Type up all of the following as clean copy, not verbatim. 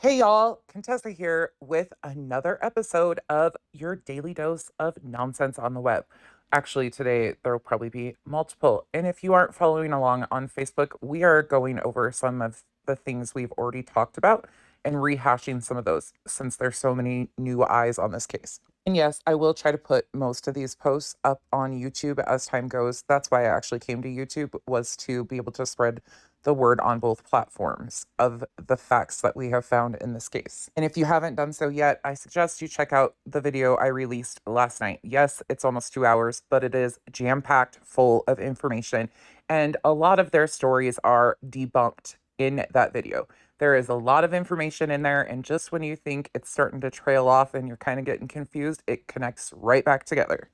Hey y'all, Contessa here with another episode of your daily dose of nonsense on the web. Actually, today there will probably be multiple. And if you aren't following along on Facebook, we are going over some of the things we've already talked about and rehashing some of those since there's so many new eyes on this case. And yes, I will try to put most of these posts up on YouTube as time goes. That's why I actually came to YouTube, was to be able to spread the word on both platforms of the facts that we have found in this case. And if you haven't done so yet, I suggest you check out the video I released last night. Yes, it's almost 2 hours, but it is jam-packed full of information, and a lot of their stories are debunked in that video. There is a lot of information in there, and just when you think it's starting to trail off and you're kind of getting confused, it connects right back together.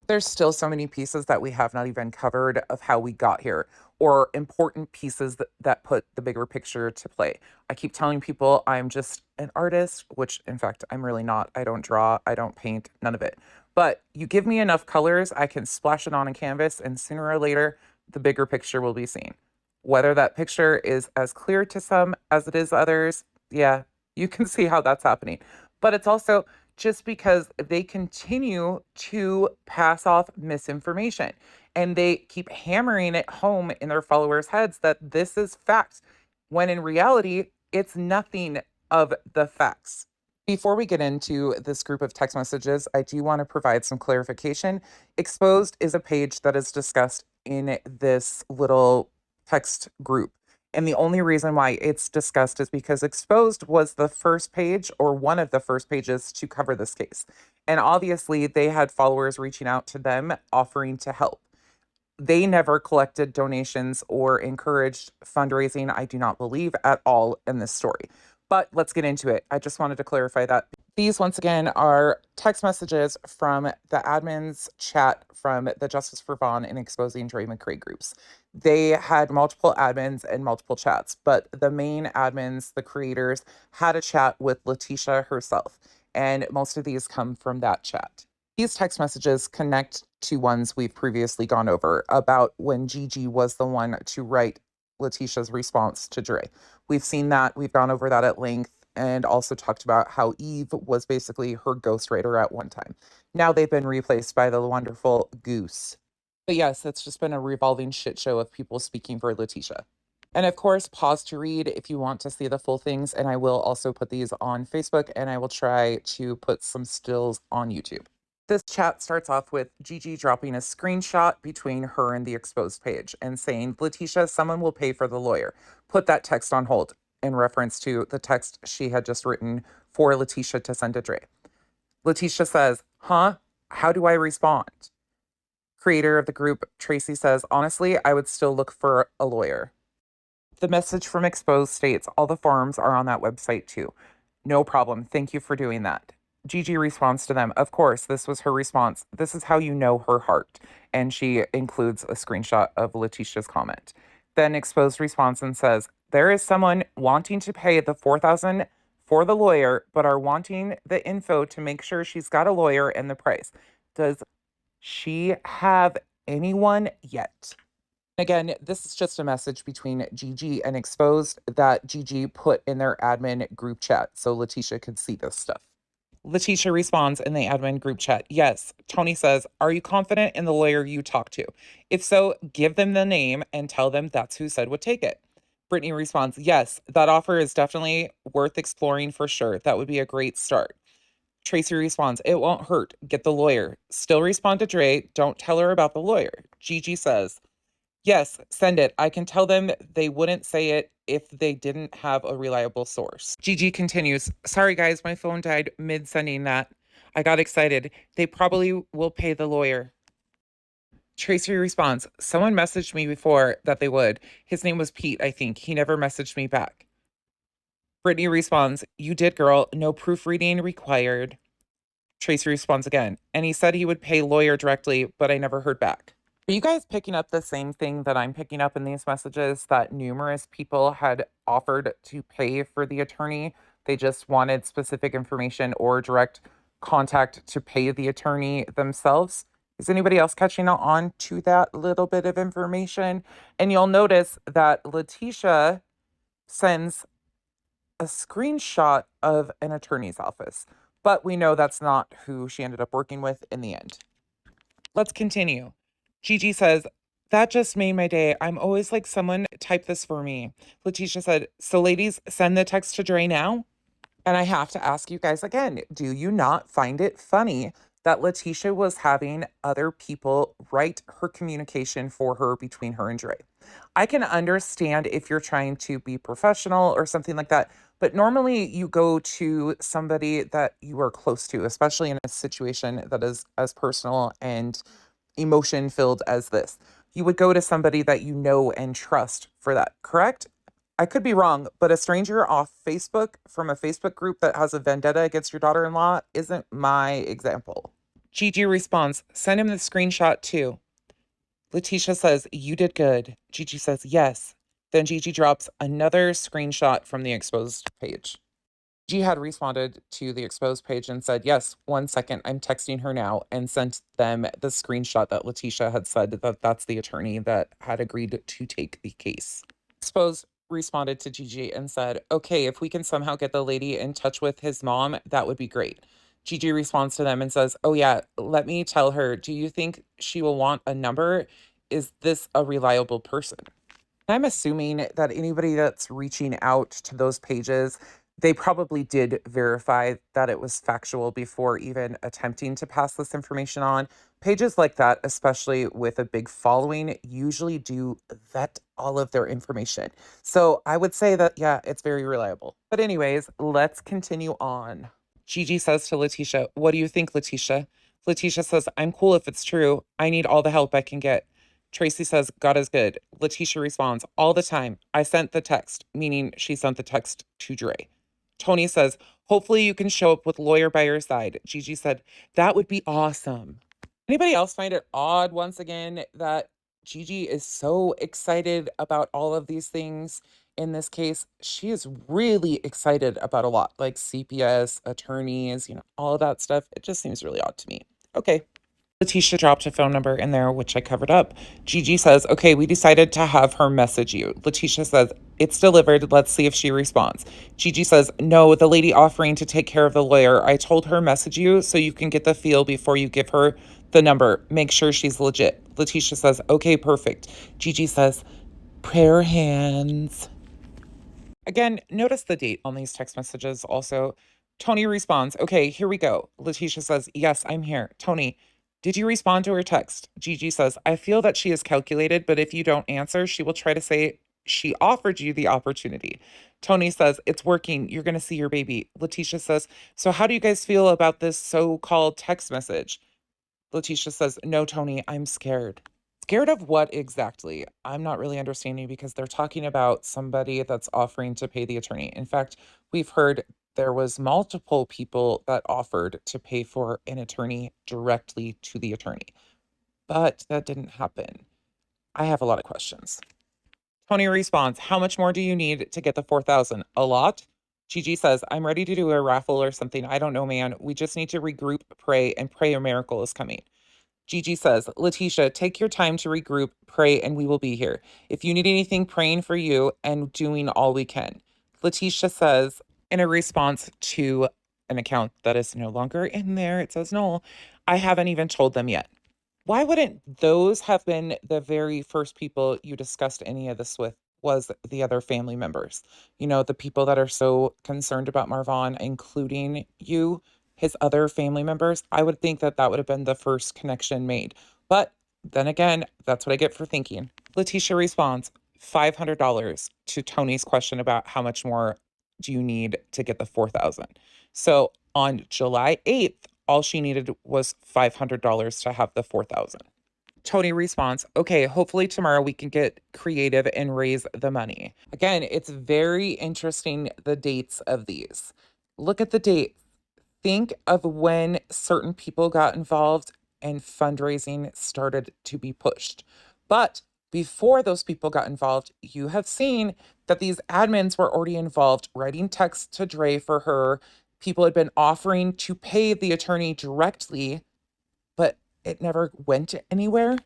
There's still so many pieces that we have not even covered of how we got here, or important pieces that put the bigger picture to play. I keep telling people I'm just an artist, which in fact I'm really not. I don't draw, I don't paint, none of it. But you give me enough colors, I can splash it on a canvas, and sooner or later, the bigger picture will be seen. Whether that picture is as clear to some as it is others, yeah, you can see how that's happening. But it's also just because they continue to pass off misinformation and they keep hammering it home in their followers' heads that this is fact, when in reality, it's nothing of the facts. Before we get into this group of text messages, I do want to provide some clarification. Exposed is a page that is discussed in this little text group. And the only reason why it's discussed is because Exposed was the first page, or one of the first pages, to cover this case. And obviously, they had followers reaching out to them offering to help. They never collected donations or encouraged fundraising, I do not believe, at all in this story. But let's get into it. I just wanted to clarify that. These, once again, are text messages from the admin's chat from the Justice for Vaughn and Exposing Dre McCrae groups. They had multiple admins and multiple chats, but the main admins, the creators, had a chat with Letitia herself. And most of these come from that chat. These text messages connect to ones we've previously gone over about when Gigi was the one to write Letitia's response to Dre. We've seen that, we've gone over that at length, and also talked about how Eve was basically her ghostwriter at one time. Now they've been replaced by the wonderful Goose. But yes, it's just been a revolving shit show of people speaking for Letitia. And of course, pause to read if you want to see the full things. And I will also put these on Facebook, and I will try to put some stills on YouTube. This chat starts off with Gigi dropping a screenshot between her and the Exposed page and saying, Letitia, someone will pay for the lawyer. Put that text on hold, in reference to the text she had just written for Letitia to send to Dre. Letitia says, huh? How do I respond? Creator of the group, Tracy, says, honestly, I would still look for a lawyer. The message from Exposed states, all the forums are on that website too. No problem. Thank you for doing that. Gigi responds to them, of course, this was her response. This is how you know her heart. And she includes a screenshot of Letitia's comment. Then Exposed responds and says, there is someone wanting to pay the $4,000 for the lawyer, but are wanting the info to make sure she's got a lawyer and the price. Does she have anyone yet? Again, this is just a message between Gigi and Exposed that Gigi put in their admin group chat so Letitia could see this stuff. Letitia responds in the admin group chat, yes. Tony says, are you confident in the lawyer you talked to? If so, give them the name and tell them that's who said would take it. Brittany responds, yes, that offer is definitely worth exploring for sure. That would be a great start. Tracy responds, it won't hurt. Get the lawyer. Still respond to Dre. Don't tell her about the lawyer. Gigi says, yes, send it. I can tell them they wouldn't say it if they didn't have a reliable source. Gigi continues, sorry guys, my phone died mid sending that. I got excited. They probably will pay the lawyer. Tracy responds, someone messaged me before that they would. His name was Pete, I think. He never messaged me back. Brittany responds, you did, girl. No proofreading required. Tracy responds again, and he said he would pay lawyer directly, but I never heard back. Are you guys picking up the same thing that I'm picking up in these messages, that numerous people had offered to pay for the attorney? They just wanted specific information or direct contact to pay the attorney themselves. Is anybody else catching on to that little bit of information? And you'll notice that Letitia sends a screenshot of an attorney's office, but we know that's not who she ended up working with in the end. Let's continue. Gigi says, that just made my day. I'm always like, someone type this for me. Letitia said, so ladies, send the text to Dre now. And I have to ask you guys again, do you not find it funny that Letitia was having other people write her communication for her between her and Dre? I can understand if you're trying to be professional or something like that, but normally you go to somebody that you are close to, especially in a situation that is as personal and emotion filled as this. You would go to somebody that you know and trust for that, correct? I could be wrong, but a stranger off Facebook from a Facebook group that has a vendetta against your daughter in law isn't my example. Gigi responds, send him the screenshot too. Letitia says, you did good. Gigi says, yes. Then Gigi drops another screenshot from the exposed page. Gigi had responded to the exposed page and said, yes, 1 second, I'm texting her now, and sent them the screenshot that Letitia had said that that's the attorney that had agreed to take the case. Exposed responded to Gigi and said, okay, if we can somehow get the lady in touch with his mom, that would be great. Gigi responds to them and says, oh yeah, let me tell her, do you think she will want a number? Is this a reliable person? I'm assuming that anybody that's reaching out to those pages, they probably did verify that it was factual before even attempting to pass this information on. Pages like that, especially with a big following, usually do vet all of their information. So I would say that, yeah, it's very reliable. But anyways, let's continue on. Gigi says to Letitia, what do you think, Letitia? Letitia says, I'm cool if it's true. I need all the help I can get. Tracy says, God is good. Letitia responds, all the time. I sent the text, meaning she sent the text to Dre. Tony says, hopefully you can show up with lawyer by your side. Gigi said, that would be awesome. Anybody else find it odd, once again, that Gigi is so excited about all of these things? In this case, she is really excited about a lot, like CPS, attorneys, all of that stuff. It just seems really odd to me. Okay. Letitia dropped a phone number in there, which I covered up. Gigi says, okay, we decided to have her message you. Letitia says, it's delivered. Let's see if she responds. Gigi says, no, the lady offering to take care of the lawyer. I told her message you so you can get the feel before you give her the number. Make sure she's legit. Letitia says, okay, perfect. Gigi says, prayer hands. Again, notice the date on these text messages also. Tony responds, okay, here we go. Letitia says, yes, I'm here. Tony, did you respond to her text? Gigi says, I feel that she is calculated, but if you don't answer, she will try to say she offered you the opportunity. Tony says, it's working. You're going to see your baby. Letitia says, so how do you guys feel about this so-called text message? Letitia says, no, Tony, I'm scared. Scared of what exactly? I'm not really understanding because they're talking about somebody that's offering to pay the attorney. In fact, we've heard there was multiple people that offered to pay for an attorney directly to the attorney, but that didn't happen. I have a lot of questions. Tony responds, how much more do you need to get the 4,000? A lot? Gigi says, I'm ready to do a raffle or something. I don't know, man. We just need to regroup, pray, and pray a miracle is coming. Gigi says, Letitia, take your time to regroup, pray, and we will be here. If you need anything, praying for you and doing all we can. Letitia says, in a response to an account that is no longer in there, it says, no, I haven't even told them yet. Why wouldn't those have been the very first people you discussed any of this with? Was the other family members, the people that are so concerned about Marvon, including you, his other family members? I would think that that would have been the first connection made. But then again, that's what I get for thinking. Letitia responds $500 to Tony's question about how much more do you need to get the 4,000. So on July 8th, all she needed was $500 to have the 4,000. Tony responds, okay, hopefully tomorrow we can get creative and raise the money. Again, it's very interesting, the dates of these. Look at the date. Think of when certain people got involved and fundraising started to be pushed. But before those people got involved, you have seen that these admins were already involved, writing texts to Dre for her. People had been offering to pay the attorney directly, but it never went anywhere.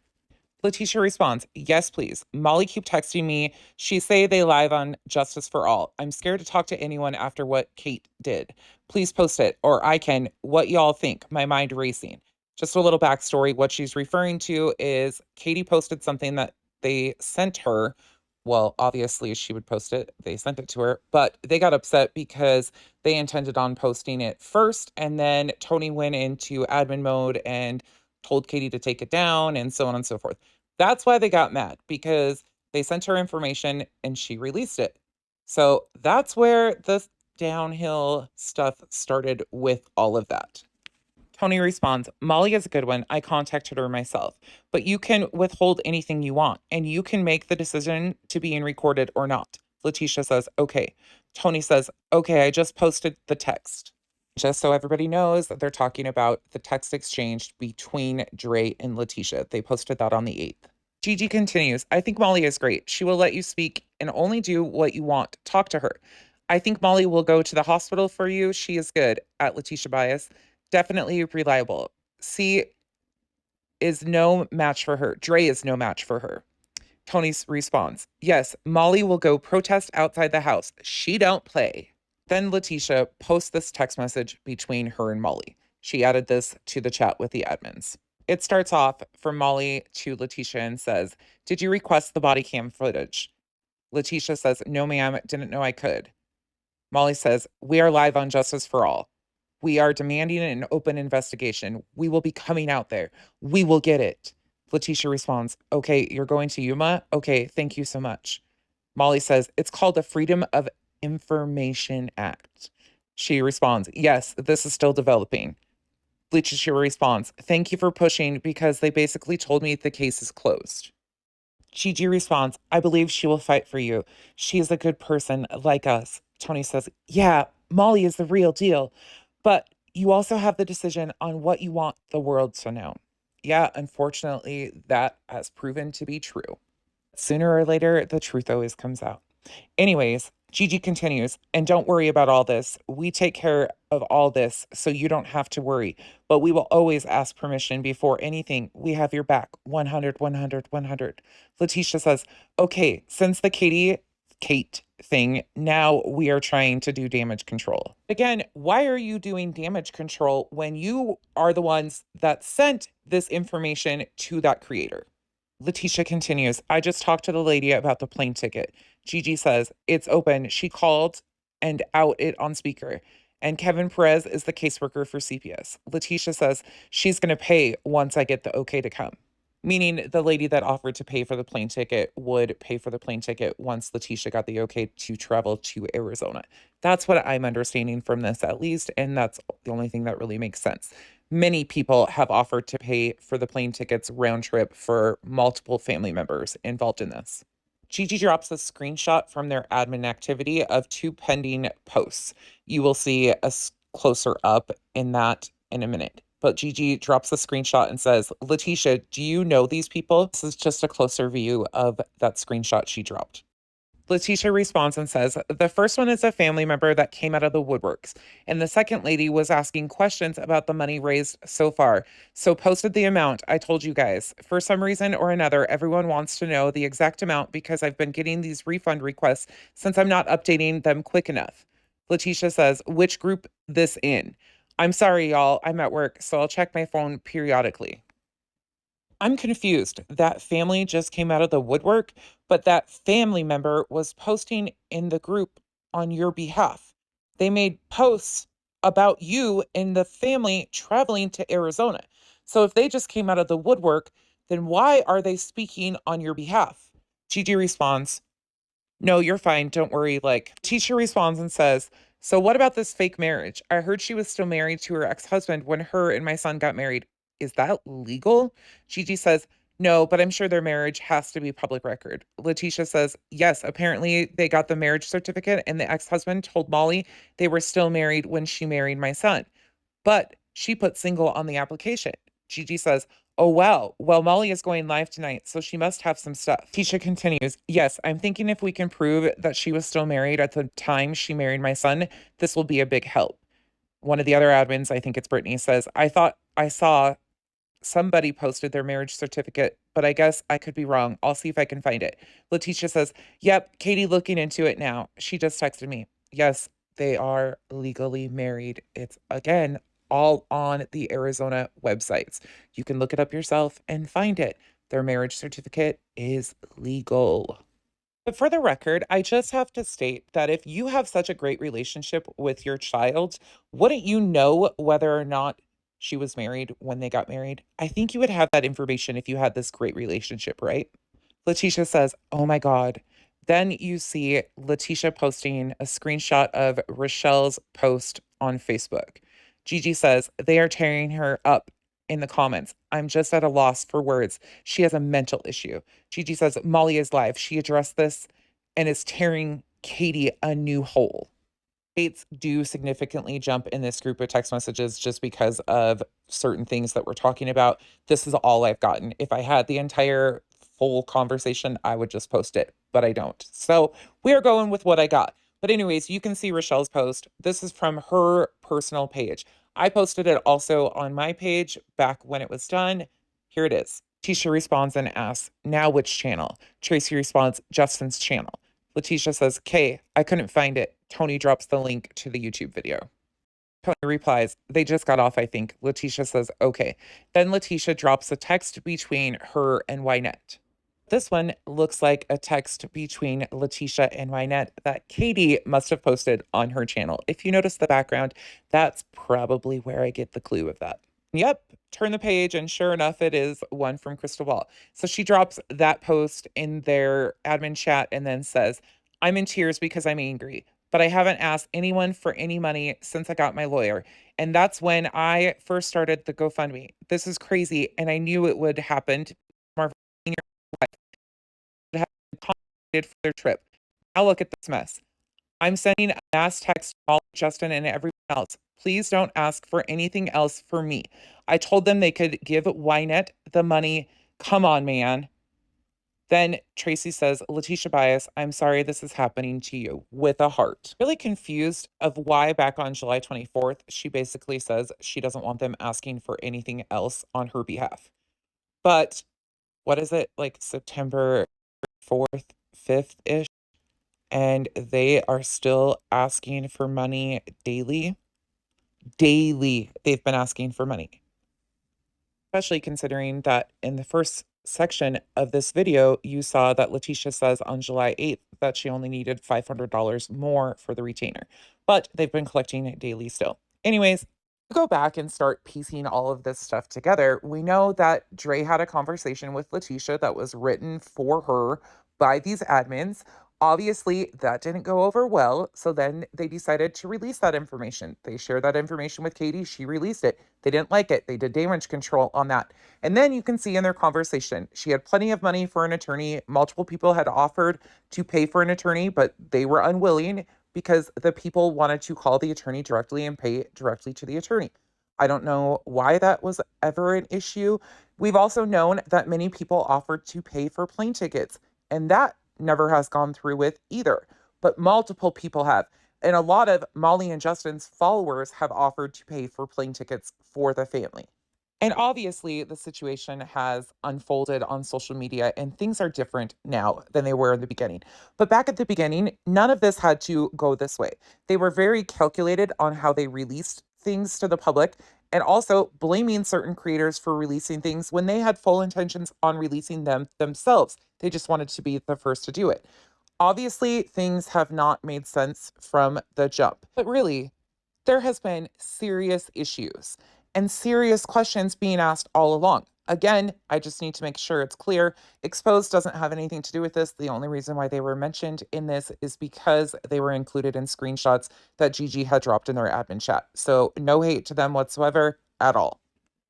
Letitia responds, yes, please. Molly keep texting me. She say they live on Justice for All. I'm scared to talk to anyone after what Kate did. Please post it, or I can. What y'all think? My mind racing. Just a little backstory. What she's referring to is Katie posted something that they sent her. Well, obviously she would post it. They sent it to her, but they got upset because they intended on posting it first, and then Tony went into admin mode and told Katie to take it down and so on and so forth. That's why they got mad, because they sent her information and she released it. So that's where the downhill stuff started with all of that. Tony responds, Molly is a good one. I contacted her myself, but you can withhold anything you want and you can make the decision to being recorded or not. Letitia says, okay. Tony says, okay, I just posted the text. Just so everybody knows, they're talking about the text exchange between Dre and Letitia. They posted that on the 8th. Gigi continues, I think Molly is great. She will let you speak and only do what you want. Talk to her. I think Molly will go to the hospital for you. She is good. At Letitia Bias. Definitely reliable. C is no match for her. Dre is no match for her. Tony responds, yes, Molly will go protest outside the house. She don't play. Then Letitia posts this text message between her and Molly. She added this to the chat with the admins. It starts off from Molly to Letitia and says, did you request the body cam footage? Letitia says, no, ma'am, didn't know I could. Molly says, we are live on Justice for All. We are demanding an open investigation. We will be coming out there. We will get it. Letitia responds, okay, you're going to Yuma? Okay, thank you so much. Molly says, it's called the Freedom of Information Act. She responds, yes, this is still developing. Letitia responds, thank you for pushing because they basically told me the case is closed. Gigi responds, I believe she will fight for you. She is a good person like us. Tony says, yeah, Molly is the real deal. But you also have the decision on what you want the world to know. Yeah, unfortunately, that has proven to be true. Sooner or later, the truth always comes out. Anyways, Gigi continues, and don't worry about all this. We take care of all this, so you don't have to worry. But we will always ask permission before anything. We have your back. 100, 100, 100. Letitia says, okay, since the Kate thing, now we are trying to do damage control. Again, why are you doing damage control when you are the ones that sent this information to that creator? Letitia continues, I just talked to the lady about the plane ticket. Gigi says, it's open. She called and out it on speaker. And Kevin Perez is the caseworker for CPS. Letitia says, she's going to pay once I get the okay to come. Meaning the lady that offered to pay for the plane ticket would pay for the plane ticket once Letitia got the okay to travel to Arizona. That's what I'm understanding from this, at least. And that's the only thing that really makes sense. Many people have offered to pay for the plane tickets round trip for multiple family members involved in this. Gigi drops a screenshot from their admin activity of two pending posts. You will see a closer up in that in a minute. But Gigi drops a screenshot and says, Letitia, do you know these people? This is just a closer view of that screenshot she dropped. Letitia responds and says, the first one is a family member that came out of the woodworks, and the second lady was asking questions about the money raised so far. So posted the amount. I told you guys. For some reason or another, everyone wants to know the exact amount because I've been getting these refund requests since I'm not updating them quick enough. Letitia says, which group this in? I'm sorry, y'all. I'm at work, so I'll check my phone periodically. I'm confused. That family just came out of the woodwork, but that family member was posting in the group on your behalf. They made posts about you and the family traveling to Arizona. So if they just came out of the woodwork, then why are they speaking on your behalf? Gigi responds, no, you're fine. Don't worry. Like, teacher responds and says, so what about this fake marriage? I heard she was still married to her ex-husband when her and my son got married. Is that legal? Gigi says, no, but I'm sure their marriage has to be public record. Letitia says, yes, apparently they got the marriage certificate and the ex-husband told Molly they were still married when she married my son. But she put single on the application. Gigi says, oh, wow. Well, Molly is going live tonight, so she must have some stuff. Tisha continues, yes, I'm thinking if we can prove that she was still married at the time she married my son, this will be a big help. One of the other admins, I think it's Brittany, says, I thought I saw somebody posted their marriage certificate, but I guess I could be wrong. I'll see if I can find it. Letitia says, yep, Katie looking into it now. She just texted me. Yes, they are legally married. It's again all on the Arizona websites. You can look it up yourself and find it. Their marriage certificate is legal. But for the record, I just have to state that if you have such a great relationship with your child, wouldn't you know whether or not she was married when they got married? I think you would have that information if you had this great relationship, right? Letitia says, oh my God. Then you see Letitia posting a screenshot of Rochelle's post on Facebook. Gigi says, they are tearing her up in the comments. I'm just at a loss for words. She has a mental issue. Gigi says, Molly is live. She addressed this and is tearing Katie a new hole. Rates do significantly jump in this group of text messages just because of certain things that we're talking about. This is all I've gotten. If I had the entire full conversation, I would just post it, but I don't. So we are going with what I got. But anyways, you can see Rochelle's post. This is from her personal page. I posted it also on my page back when it was done. Here it is. Tisha responds and asks, now which channel? Tracy responds, Justin's channel. Letitia says, Kay, I couldn't find it. Tony drops the link to the YouTube video. Tony replies, they just got off, I think. Letitia says, okay. Then Letitia drops a text between her and Wynette. This one looks like a text between Letitia and Wynette that Katie must have posted on her channel. If you notice the background, that's probably where I get the clue of that. Yep, turn the page, and sure enough, it is one from Crystal Ball. So she drops that post in their admin chat and then says, I'm in tears because I'm angry, but I haven't asked anyone for any money since I got my lawyer. And that's when I first started the GoFundMe. This is crazy, and I knew it would happen. Marvel had compensated for their trip. Now look at this mess. I'm sending a mass text to all Justin and everyone else. Please don't ask for anything else for me. I told them they could give Wynette the money. Come on, man. Then Tracy says, Letitia Bias, I'm sorry this is happening to you, with a heart. Really confused of why back on July 24th, she basically says she doesn't want them asking for anything else on her behalf. But what is it, like September 4th, 5th-ish? And they are still asking for money daily. Daily, they've been asking for money. Especially considering that in the first section of this video, you saw that Letitia says on July 8th that she only needed $500 more for the retainer, but they've been collecting it daily still. Anyways, to go back and start piecing all of this stuff together, we know that Dre had a conversation with Letitia that was written for her by these admins. Obviously, that didn't go over well, so then they decided to release that information. They shared that information with Katie. She released it. They didn't like it. They did damage control on that. And then you can see in their conversation, she had plenty of money for an attorney. Multiple people had offered to pay for an attorney, but they were unwilling because the people wanted to call the attorney directly and pay directly to the attorney. I don't know why that was ever an issue. We've also known that many people offered to pay for plane tickets, and that never has gone through with either, but multiple people have. And a lot of Molly and Justin's followers have offered to pay for plane tickets for the family. And obviously, the situation has unfolded on social media, and things are different now than they were in the beginning. But back at the beginning, none of this had to go this way. They were very calculated on how they released things to the public, and also blaming certain creators for releasing things when they had full intentions on releasing them themselves. They just wanted to be the first to do it. Obviously, things have not made sense from the jump, but really, there has been serious issues and serious questions being asked all along. Again, I just need to make sure it's clear. Exposed doesn't have anything to do with this. The only reason why they were mentioned in this is because they were included in screenshots that Gigi had dropped in their admin chat. So no hate to them whatsoever at all.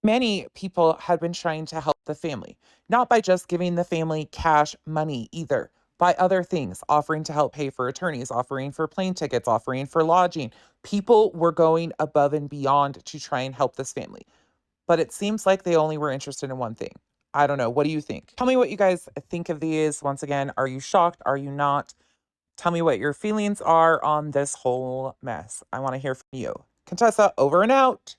Many people had been trying to help the family, not by just giving the family cash money either, by other things, offering to help pay for attorneys, offering for plane tickets, offering for lodging. People were going above and beyond to try and help this family. But it seems like they only were interested in one thing. I don't know. What do you think? Tell me what you guys think of these. Once again, are you shocked? Are you not? Tell me what your feelings are on this whole mess. I want to hear from you. Contessa, over and out.